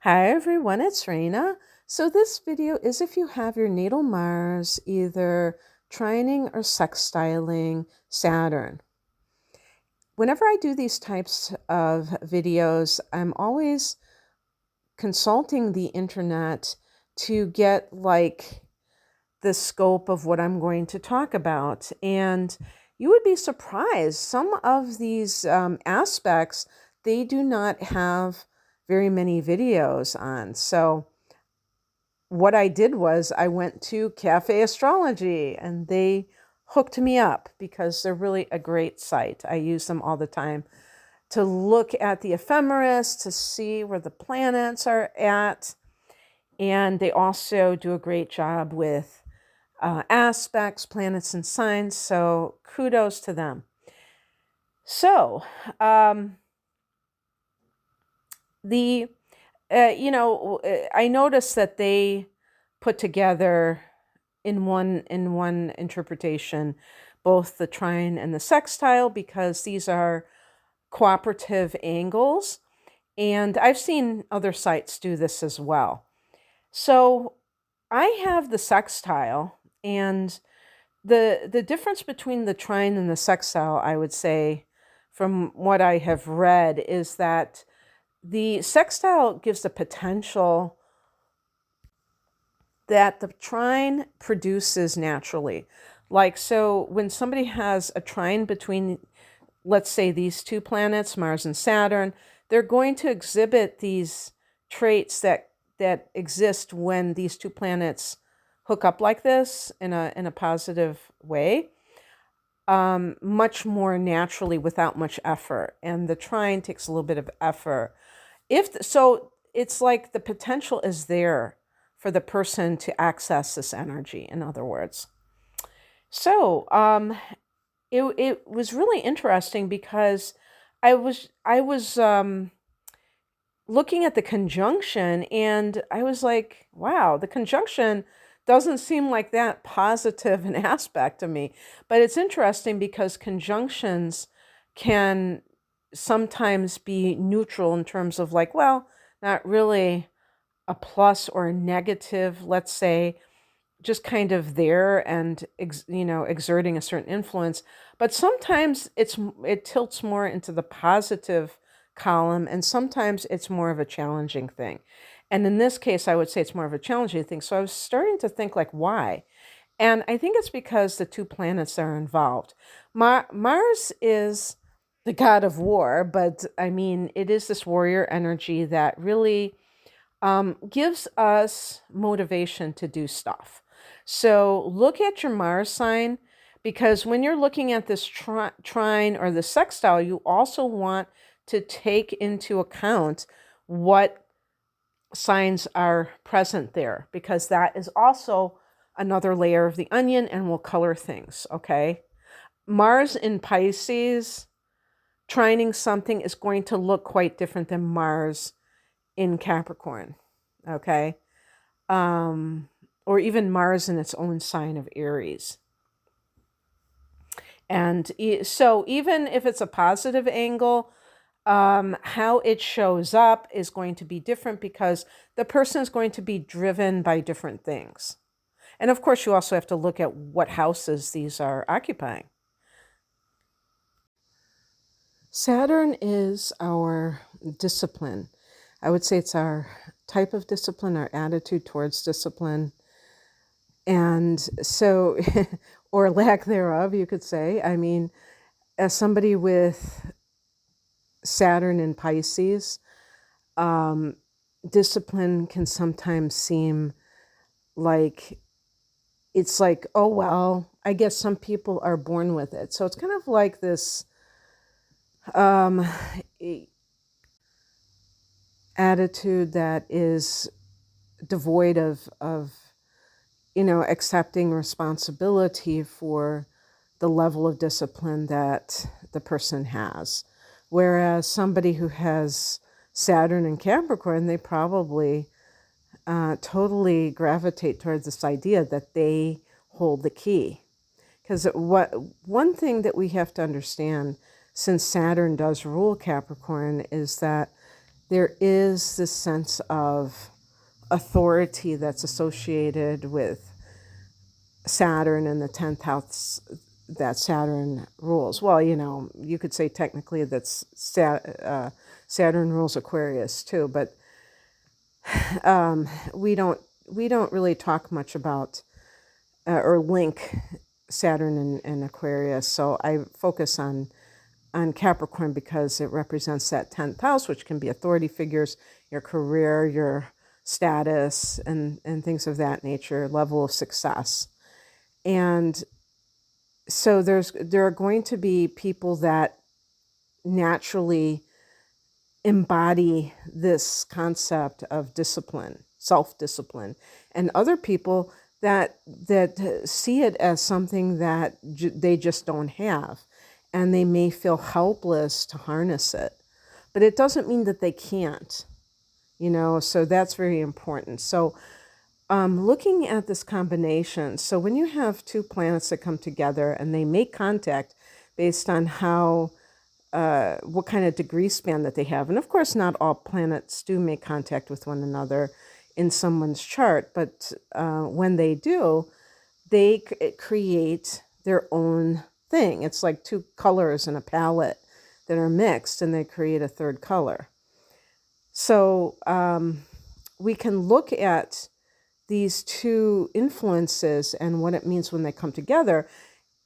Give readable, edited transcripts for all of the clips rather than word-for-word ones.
Hi everyone, it's Trine. So this video is if you have your natal Mars either trining or sextiling Saturn. Whenever I do these types of videos, I'm always consulting the internet to get the scope of what I'm going to talk about. And you would be surprised. Some of these aspects, they do not have very many videos on. So what I did was I went to Cafe Astrology and they hooked me up because they're really a great site. I use them all the time to look at the ephemeris, to see where the planets are at. And they also do a great job with aspects, planets, and signs. So kudos to them. So I noticed that they put together in one interpretation both the trine and the sextile because these are cooperative angles, and I've seen other sites do this as well. So I have the sextile, and the difference between the trine and the sextile, I would say, from what I have read, is that the sextile gives the potential that the trine produces naturally. So when somebody has a trine between, let's say, these two planets, Mars and Saturn, they're going to exhibit these traits that exist when these two planets hook up like this in a positive way, much more naturally without much effort. And the trine takes a little bit of effort. It's like the potential is there for the person to access this energy, in other words. So it was really interesting because I was looking at the conjunction and I was like, wow, the conjunction doesn't seem like that positive an aspect to me. But it's interesting because conjunctions can sometimes be neutral in terms of not really a plus or a negative, let's say, just kind of there and exerting a certain influence. But sometimes it tilts more into the positive column, and sometimes it's more of a challenging thing. And in this case, I would say it's more of a challenging thing. So I was starting to think why? And I think it's because the two planets are involved. Mars is the god of war, but I mean, it is this warrior energy that really gives us motivation to do stuff. So look at your Mars sign, because when you're looking at this trine or the sextile, you also want to take into account what signs are present there, because that is also another layer of the onion and will color things, okay? Mars in Pisces trining something is going to look quite different than Mars in Capricorn, okay? Or even Mars in its own sign of Aries. And so even if it's a positive angle, how it shows up is going to be different because the person is going to be driven by different things. And of course, you also have to look at what houses these are occupying. Saturn is our discipline. I would say it's our type of discipline, our attitude towards discipline. And so, or lack thereof, you could say. I mean, as somebody with Saturn in Pisces, discipline can sometimes seem like it's like, oh, well, I guess some people are born with it. So it's kind of like this attitude that is devoid of accepting responsibility for the level of discipline that the person has. Whereas somebody who has Saturn and Capricorn, they probably totally gravitate towards this idea that they hold the key. Because one thing that we have to understand, since Saturn does rule Capricorn, is that there is this sense of authority that's associated with Saturn and the 10th house that Saturn rules. Well, you could say technically that's Saturn rules Aquarius too, but we don't really talk much about or link Saturn and Aquarius. So I focus on Capricorn because it represents that 10th house, which can be authority figures, your career, your status, and things of that nature, level of success. And so there are going to be people that naturally embody this concept of discipline, self-discipline, and other people that see it as something that they just don't have, and they may feel helpless to harness it. But it doesn't mean that they can't, so that's very important. So looking at this combination, so when you have two planets that come together and they make contact based on how what kind of degree span that they have. And of course, not all planets do make contact with one another in someone's chart, but when they do, they create their own thing. It's like two colors in a palette that are mixed, and they create a third color. So we can look at these two influences and what it means when they come together,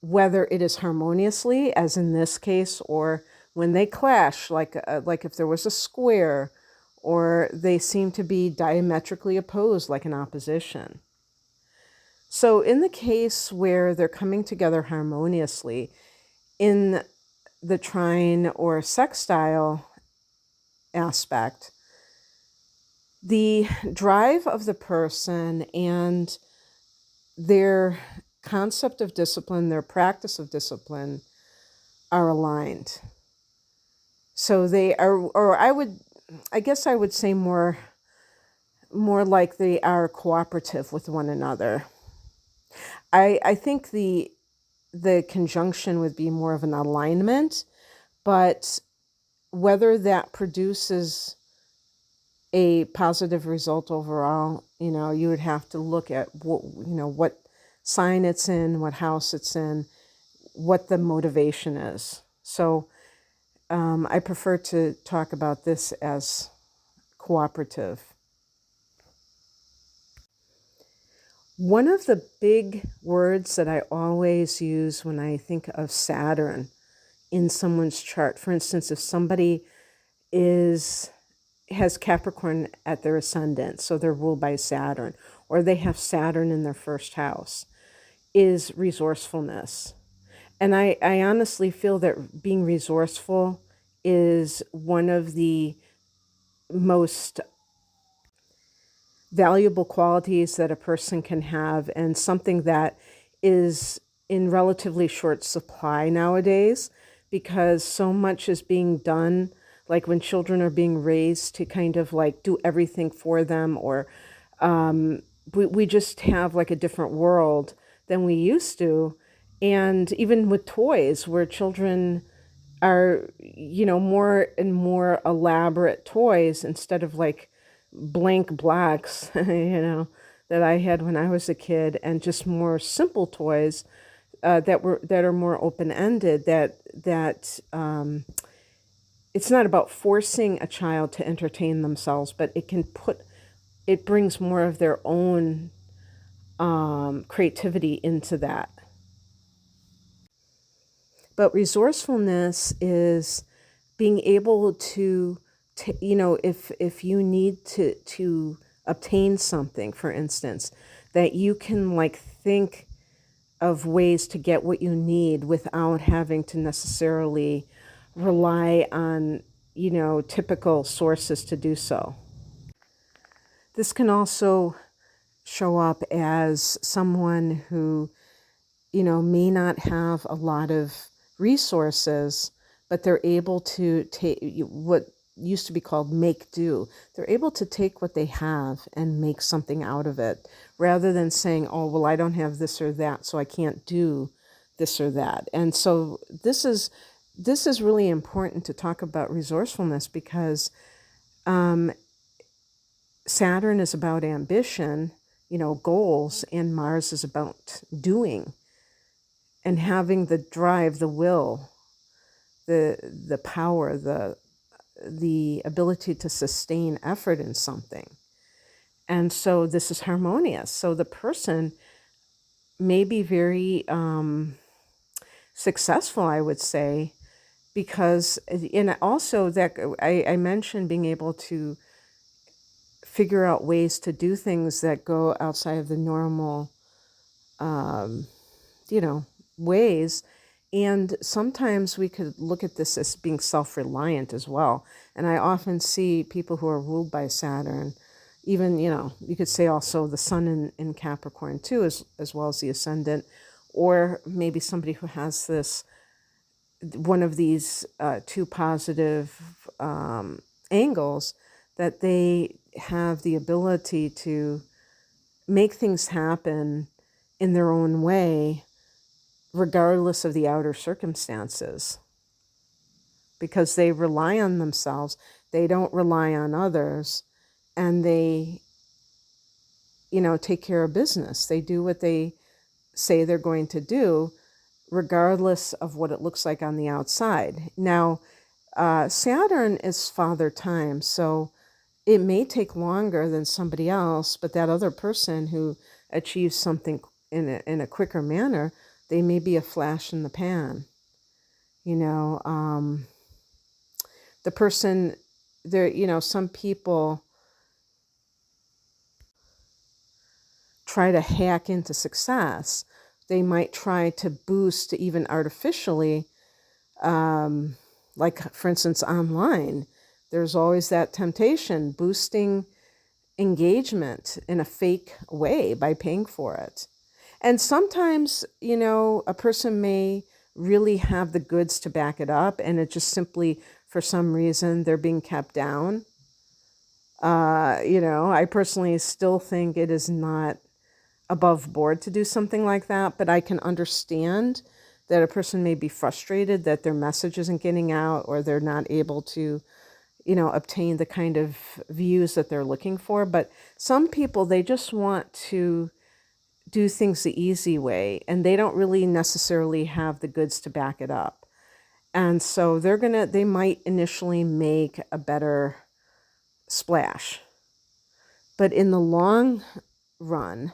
whether it is harmoniously, as in this case, or when they clash, like if there was a square, or they seem to be diametrically opposed, like an opposition. So in the case where they're coming together harmoniously, in the trine or sextile aspect, the drive of the person and their concept of discipline, their practice of discipline, are aligned. So they are, or I guess I would say more like they are cooperative with one another. I think the conjunction would be more of an alignment, but whether that produces a positive result overall, you would have to look at what sign it's in, what house it's in, what the motivation is. So I prefer to talk about this as cooperative. One of the big words that I always use when I think of Saturn in someone's chart, for instance, if somebody has Capricorn at their ascendant, so they're ruled by Saturn, or they have Saturn in their first house, is resourcefulness. And I honestly feel that being resourceful is one of the most valuable qualities that a person can have, and something that is in relatively short supply nowadays, because so much is being done, like when children are being raised to kind of like do everything for them, or we just have like a different world than we used to. And even with toys, where children are, more and more elaborate toys instead of like blank blacks, that I had when I was a kid, and just more simple toys that are more open-ended. That it's not about forcing a child to entertain themselves, but it brings more of their own creativity into that. But resourcefulness is being able to if you need to obtain something, for instance, that you can like think of ways to get what you need without having to necessarily rely on, typical sources to do so. This can also show up as someone who, may not have a lot of resources, but they're able to take what used to be called make do. They're able to take what they have and make something out of it, rather than saying, oh, well, I don't have this or that, so I can't do this or that. And so this is really important to talk about resourcefulness, because Um, Saturn is about ambition, goals, and Mars is about doing and having the drive, the will, the power, the ability to sustain effort in something. And so this is harmonious. So the person may be very successful, I would say, because, and also that I mentioned being able to figure out ways to do things that go outside of the normal, um, ways. And sometimes we could look at this as being self-reliant as well. And I often see people who are ruled by Saturn, even, you could say also the sun in Capricorn too, as well as the ascendant, or maybe somebody who has this, one of these two positive angles, that they have the ability to make things happen in their own way, regardless of the outer circumstances, because they rely on themselves, they don't rely on others, and they, take care of business. They do what they say they're going to do, regardless of what it looks like on the outside. Now, Saturn is father time, so it may take longer than somebody else, but that other person who achieves something in a quicker manner, they may be a flash in the pan. The person there, some people try to hack into success. They might try to boost even artificially, like for instance, online. There's always that temptation, boosting engagement in a fake way by paying for it. And sometimes, a person may really have the goods to back it up, and it just simply, for some reason, they're being kept down. I personally still think it is not above board to do something like that, but I can understand that a person may be frustrated that their message isn't getting out, or they're not able to, obtain the kind of views that they're looking for. But some people, they just want to do things the easy way, and they don't really necessarily have the goods to back it up. And so they might initially make a better splash. But in the long run,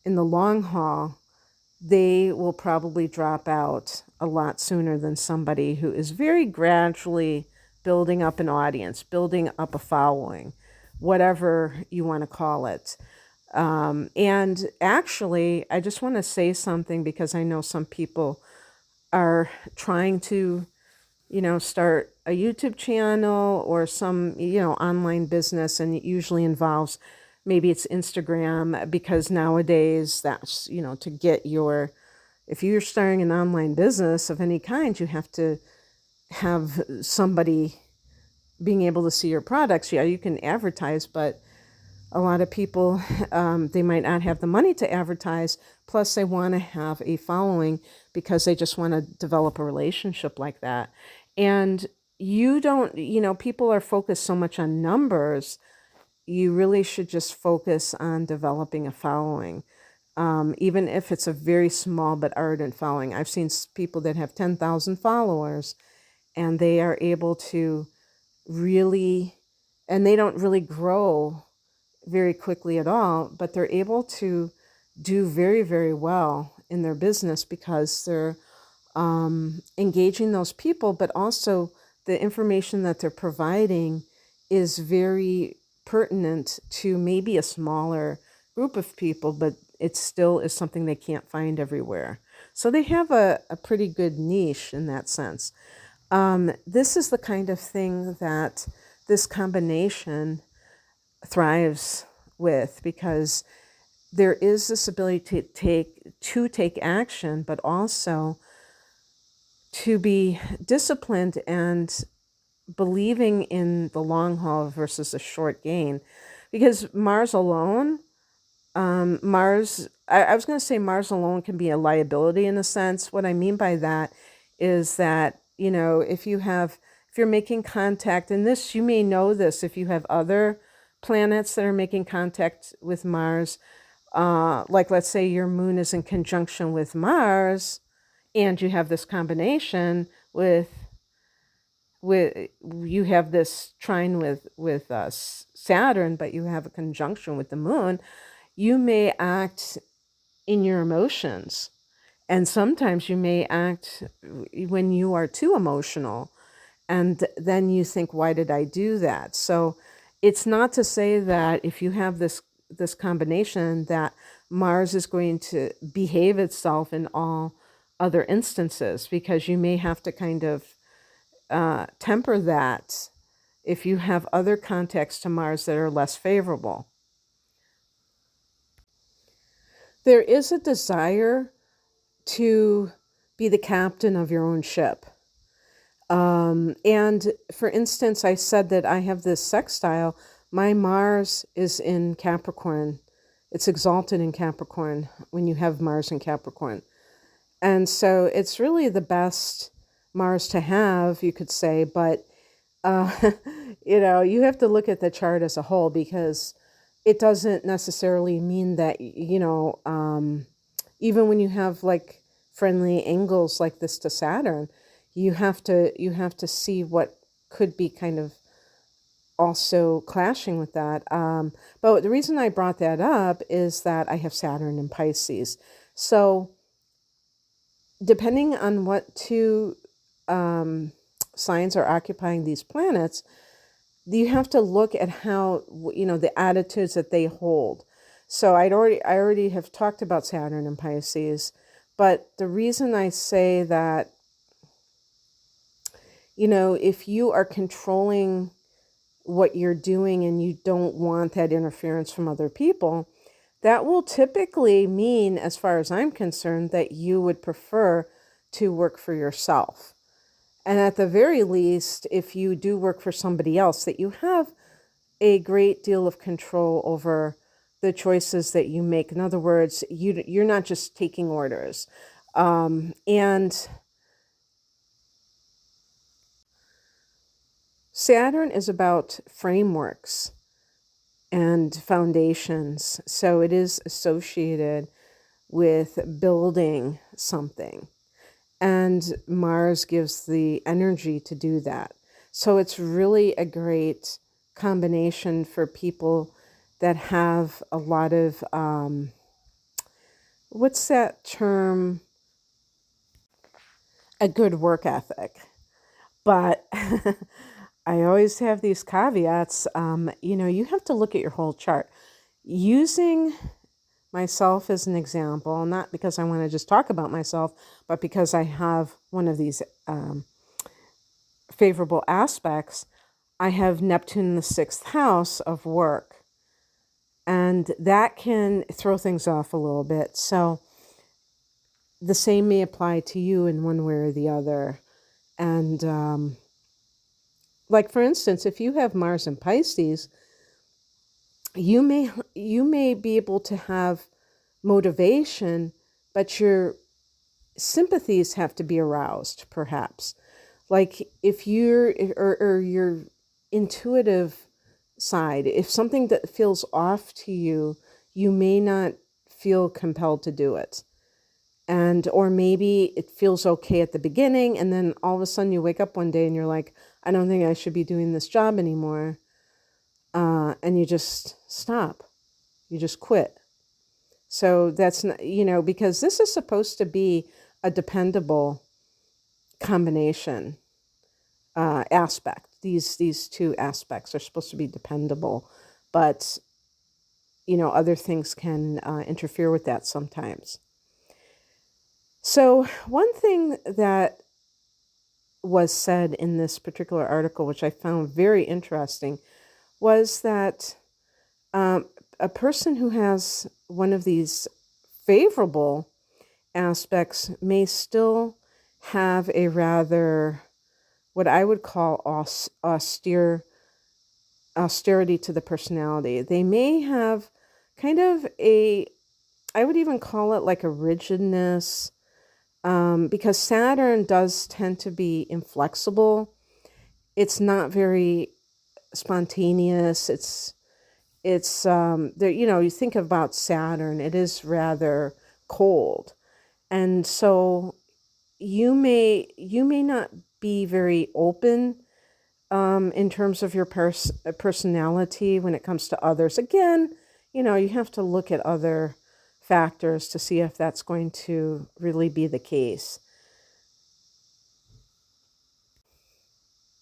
in the long haul, they will probably drop out a lot sooner than somebody who is very gradually building up an audience, building up a following, whatever you want to call it. And actually, I just want to say something, because I know some people are trying to, start a YouTube channel or some, online business, and it usually involves, maybe it's Instagram, because nowadays that's, to get if you're starting an online business of any kind, you have to have somebody being able to see your products. Yeah, you can advertise, but a lot of people, they might not have the money to advertise. Plus, they want to have a following because they just want to develop a relationship like that. And you don't, people are focused so much on numbers. You really should just focus on developing a following. Even if it's a very small but ardent following. I've seen people that have 10,000 followers, and they are able to really, and they don't really grow very quickly at all, but they're able to do very, very well in their business, because they're engaging those people, but also the information that they're providing is very pertinent to maybe a smaller group of people, but it still is something they can't find everywhere. So they have a pretty good niche in that sense. This is the kind of thing that this combination thrives with, because there is this ability to take action, but also to be disciplined and believing in the long haul versus a short gain. Because Mars alone, I was going to say Mars alone can be a liability in a sense. What I mean by that is that, if you have if you're making contact, and this, you may know this if you have other planets that are making contact with Mars, like let's say your moon is in conjunction with Mars, and you have this combination with you have this trine with Saturn, but you have a conjunction with the moon, you may act in your emotions. And sometimes you may act when you are too emotional. And then you think, why did I do that? So it's not to say that if you have this combination that Mars is going to behave itself in all other instances, because you may have to kind of temper that if you have other contexts to Mars that are less favorable. There is a desire to be the captain of your own ship. And for instance, I said that I have this sextile. My Mars is in Capricorn. It's exalted in Capricorn when you have Mars in Capricorn. And so it's really the best Mars to have, you could say, but you have to look at the chart as a whole, because it doesn't necessarily mean that, even when you have like friendly angles like this to Saturn, you have to see what could be kind of also clashing with that. But the reason I brought that up is that I have Saturn in Pisces. So depending on what two signs are occupying these planets, you have to look at how, the attitudes that they hold. So I already have talked about Saturn and Pisces, but the reason I say that, if you are controlling what you're doing and you don't want that interference from other people, that will typically mean, as far as I'm concerned, that you would prefer to work for yourself. And at the very least, if you do work for somebody else, that you have a great deal of control over the choices that you make. In other words, you're not just taking orders. And Saturn is about frameworks and foundations. So it is associated with building something. And Mars gives the energy to do that. So it's really a great combination for people that have a lot of, what's that term? A good work ethic. But I always have these caveats. You have to look at your whole chart. Using myself as an example, not because I want to just talk about myself, but because I have one of these favorable aspects. I have Neptune in the 6th house of work, and that can throw things off a little bit. So the same may apply to you in one way or the other. And like, for instance, if you have Mars in Pisces, you may be able to have motivation, but your sympathies have to be aroused, perhaps. Like if you're, or your intuitive side, if something that feels off to you, you may not feel compelled to do it. Or maybe it feels okay at the beginning, and then all of a sudden you wake up one day and you're like, I don't think I should be doing this job anymore. And you just stop. You just quit. So that's not, because this is supposed to be a dependable combination aspect. These two aspects are supposed to be dependable, but other things can interfere with that sometimes. So one thing that was said in this particular article, which I found very interesting, was that a person who has one of these favorable aspects may still have a rather, what I would call austerity to the personality. They may have kind of I would even call it like a rigidness, because Saturn does tend to be inflexible, it's not very spontaneous. It's there, you think about Saturn, it is rather cold. And so you may not be very open in terms of your personality when it comes to others. Again, you have to look at other factors to see if that's going to really be the case.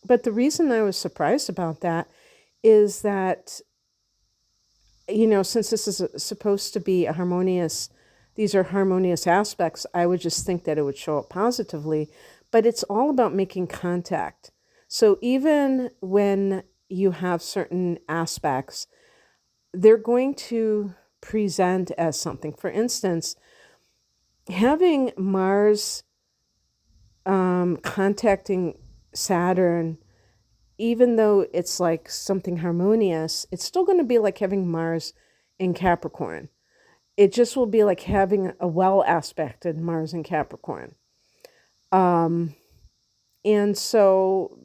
But the reason I was surprised about that is that, since this is supposed to be these are harmonious aspects, I would just think that it would show up positively. But it's all about making contact. So even when you have certain aspects, they're going to present as something. For instance, having Mars contacting Saturn, even though it's like something harmonious, it's still going to be like having Mars in Capricorn. It just will be like having a well aspected Mars in Capricorn. And so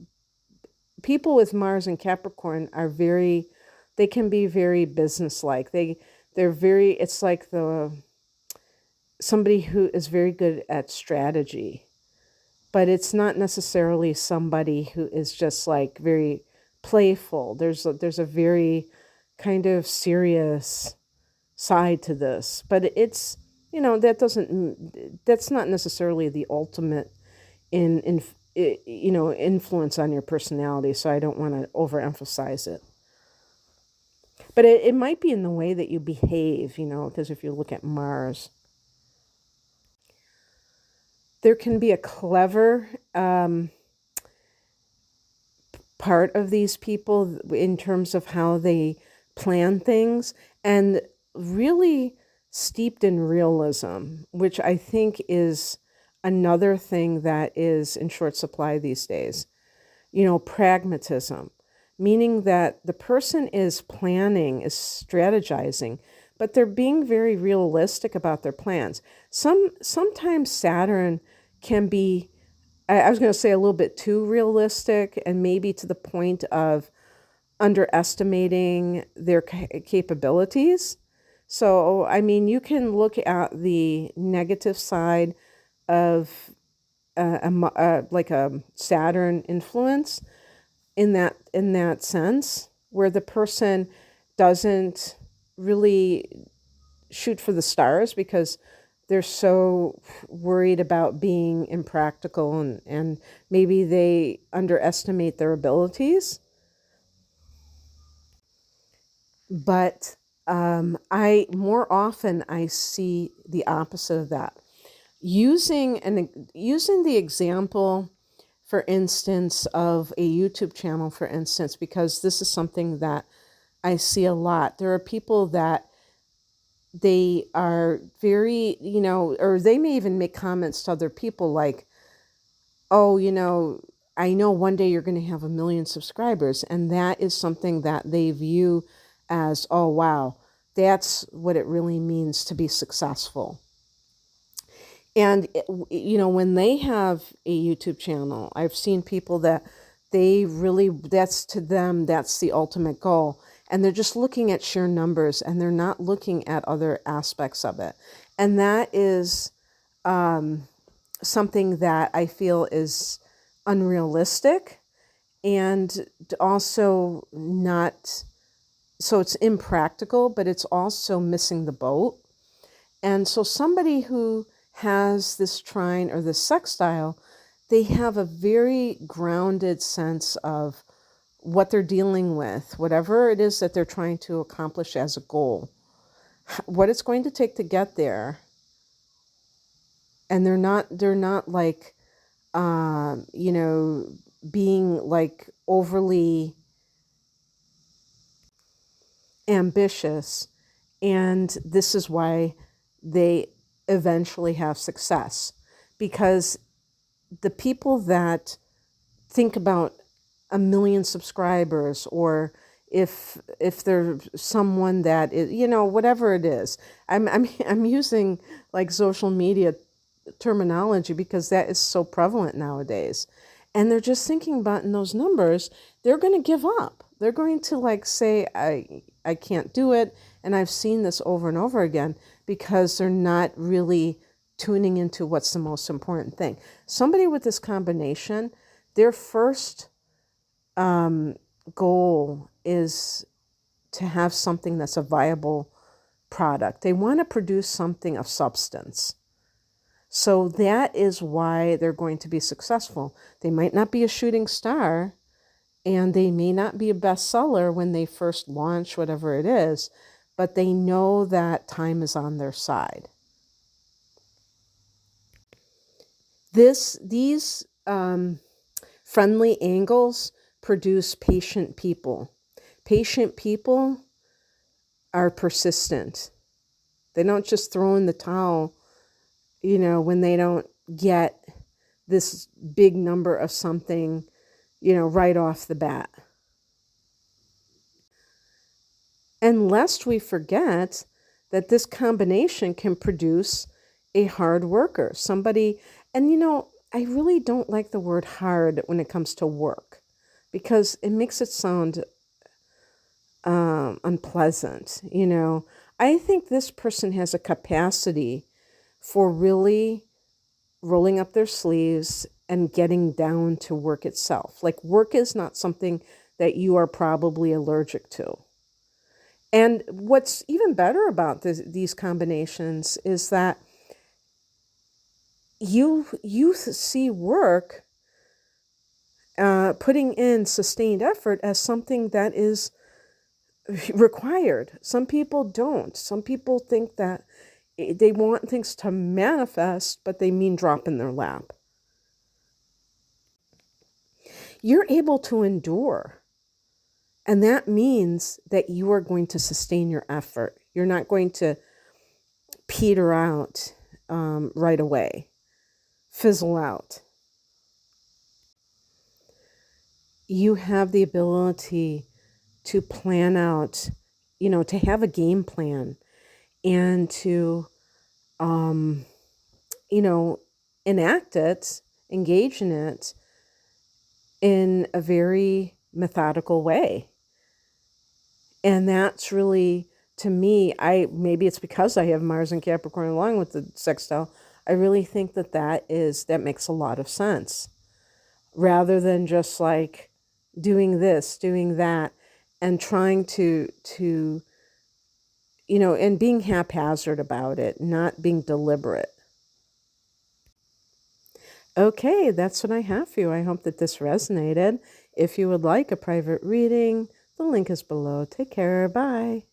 people with Mars in Capricorn they can be very businesslike. It's like somebody who is very good at strategy, but it's not necessarily somebody who is just like very playful. There's a very kind of serious side to this, but it's, that's not necessarily the ultimate in influence on your personality. So I don't want to overemphasize it. But it might be in the way that you behave, because if you look at Mars, there can be a clever part of these people in terms of how they plan things, and really steeped in realism, which I think is another thing that is in short supply these days. Pragmatism, meaning that the person is planning, is strategizing, but they're being very realistic about their plans. Sometimes Saturn can be, I was going to say, a little bit too realistic, and maybe to the point of underestimating their capabilities. So, I mean, you can look at the negative side of like a Saturn influence in that sense, where the person doesn't really shoot for the stars because they're so worried about being impractical, and maybe they underestimate their abilities. But I see the opposite of that. Using the example, for instance, of a YouTube channel, for instance, because this is something that I see a lot. There are people that they are very, or they may even make comments to other people like, oh, I know one day you're going to have 1 million subscribers. And that is something that they view as, oh, wow, that's what it really means to be successful. And, when they have a YouTube channel, I've seen people that that's to them, that's the ultimate goal. And they're just looking at sheer numbers, and they're not looking at other aspects of it. And that is something that I feel is unrealistic, and also not, so it's impractical, but it's also missing the boat. And so somebody who has this trine or this sextile, they have a very grounded sense of what they're dealing with, whatever it is that they're trying to accomplish as a goal, what it's going to take to get there. And they're not like, being like overly ambitious. And this is why they eventually have success, because the people that think about 1 million subscribers, or if they're someone that is, whatever it is, I'm using like social media terminology because that is so prevalent nowadays. and they're just thinking about in those numbers, they're going to give up. They're going to like say, I can't do it. And I've seen this over and over again because they're not really tuning into what's the most important thing. Somebody with this combination, their first goal is to have something that's a viable product. They want to produce something of substance. So that is why they're going to be successful. They might not be a shooting star, and they may not be a bestseller when they first launch whatever it is, but they know that time is on their side. These friendly angles produce patient people. Patient people are persistent. They don't just throw in the towel, when they don't get this big number of something, right off the bat. And lest we forget that this combination can produce a hard worker, somebody, and I really don't like the word hard when it comes to work because it makes it sound unpleasant. I think this person has a capacity for really rolling up their sleeves and getting down to work itself. Like work is not something that you are probably allergic to. And what's even better about these combinations is that you see work, putting in sustained effort as something that is required. Some people don't. Some people think that they want things to manifest, but they mean drop in their lap. You're able to endure. And that means that you are going to sustain your effort. You're not going to peter out right away, fizzle out. You have the ability to plan out, to have a game plan and to, enact it, engage in it in a very methodical way. And that's really, to me, maybe it's because I have Mars and Capricorn along with the sextile, I really think that makes a lot of sense. Rather than just like doing this, doing that, and trying to and being haphazard about it, not being deliberate. Okay, that's what I have for you. I hope that this resonated. If you would like a private reading, the link is below. Take care. Bye.